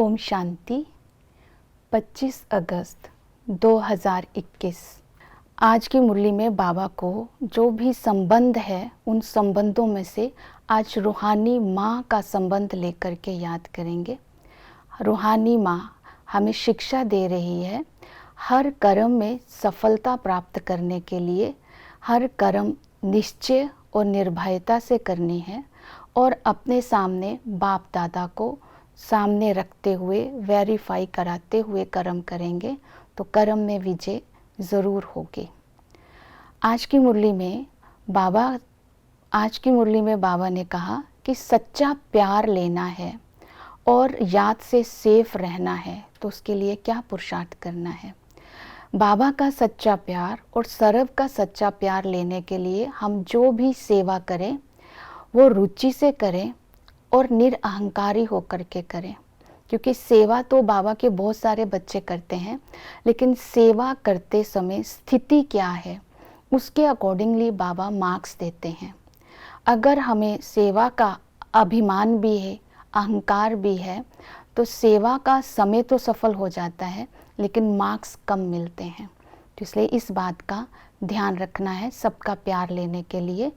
ओम शांति। 25 अगस्त 2021। आज की मुरली में बाबा को जो भी संबंध है उन संबंधों में से आज रूहानी माँ का संबंध लेकर के याद करेंगे। रूहानी माँ हमें शिक्षा दे रही है हर कर्म में सफलता प्राप्त करने के लिए हर कर्म निश्चय और निर्भयता से करनी है और अपने सामने बाप दादा को सामने रखते हुए वेरीफाई कराते हुए कर्म करेंगे तो कर्म में विजय ज़रूर होगी। आज की मुरली में बाबा ने कहा कि सच्चा प्यार लेना है और याद से सेफ रहना है तो उसके लिए क्या पुरुषार्थ करना है। बाबा का सच्चा प्यार और सरव का सच्चा प्यार लेने के लिए हम जो भी सेवा करें वो रुचि से करें और निरअहंकारी होकर के करें, क्योंकि सेवा तो बाबा के बहुत सारे बच्चे करते हैं, लेकिन सेवा करते समय स्थिति क्या है उसके अकॉर्डिंगली बाबा मार्क्स देते हैं। अगर हमें सेवा का अभिमान भी है, अहंकार भी है, तो सेवा का समय तो सफल हो जाता है लेकिन मार्क्स कम मिलते हैं। तो इसलिए इस बात का ध्यान रखना है सबका प्यार लेने के लिए।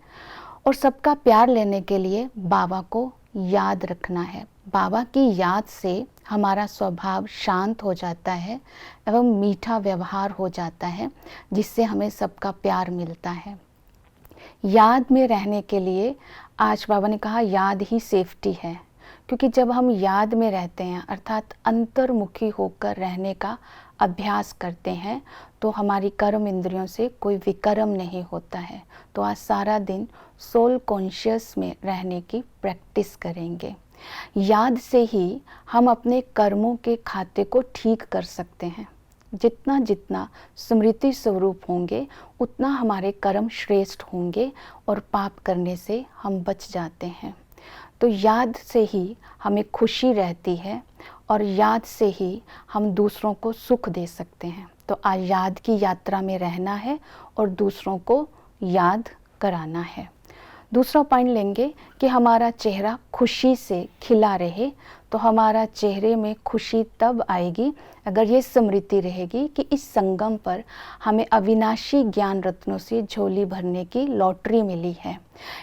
और सबका प्यार लेने के लिए बाबा को याद रखना है। बाबा की याद से हमारा स्वभाव शांत हो जाता है एवं मीठा व्यवहार हो जाता है, जिससे हमें सबका प्यार मिलता है। याद में रहने के लिए आज बाबा ने कहा याद ही सेफ्टी है, क्योंकि जब हम याद में रहते हैं अर्थात अंतर्मुखी होकर रहने का अभ्यास करते हैं तो हमारी कर्म इंद्रियों से कोई विकर्म नहीं होता है। तो आज सारा दिन सोल कॉन्शियस में रहने की प्रैक्टिस करेंगे। याद से ही हम अपने कर्मों के खाते को ठीक कर सकते हैं। जितना जितना स्मृति स्वरूप होंगे उतना हमारे कर्म श्रेष्ठ होंगे और पाप करने से हम बच जाते हैं। तो याद से ही हमें खुशी रहती है और याद से ही हम दूसरों को सुख दे सकते हैं। तो आज याद की यात्रा में रहना है और दूसरों को याद कराना है। दूसरा पॉइंट लेंगे कि हमारा चेहरा खुशी से खिला रहे। तो हमारा चेहरे में खुशी तब आएगी अगर ये स्मृति रहेगी कि इस संगम पर हमें अविनाशी ज्ञान रत्नों से झोली भरने की लॉटरी मिली है।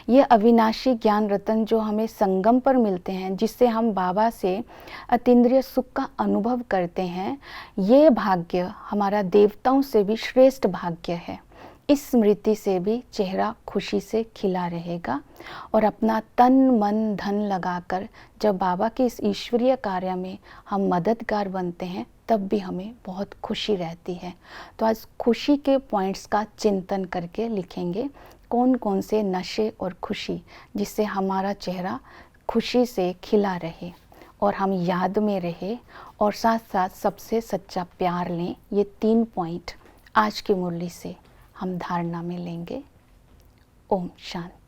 ये अविनाशी ज्ञान रत्न जो हमें संगम पर मिलते हैं, जिससे हम बाबा से अतीन्द्रिय सुख का अनुभव करते हैं, ये भाग्य हमारा देवताओं से भी श्रेष्ठ भाग्य है। इस स्मृति से भी चेहरा खुशी से खिला रहेगा और अपना तन मन धन लगाकर जब बाबा के इस ईश्वरीय कार्य में हम मददगार बनते हैं तब भी हमें बहुत खुशी रहती है। तो आज खुशी के पॉइंट्स का चिंतन करके लिखेंगे कौन कौन से नशे और खुशी, जिससे हमारा चेहरा खुशी से खिला रहे और हम याद में रहे और साथ साथ सबसे सच्चा प्यार लें। ये 3 पॉइंट आज की मुरली से हम धारणा में लेंगे। ओम शांति।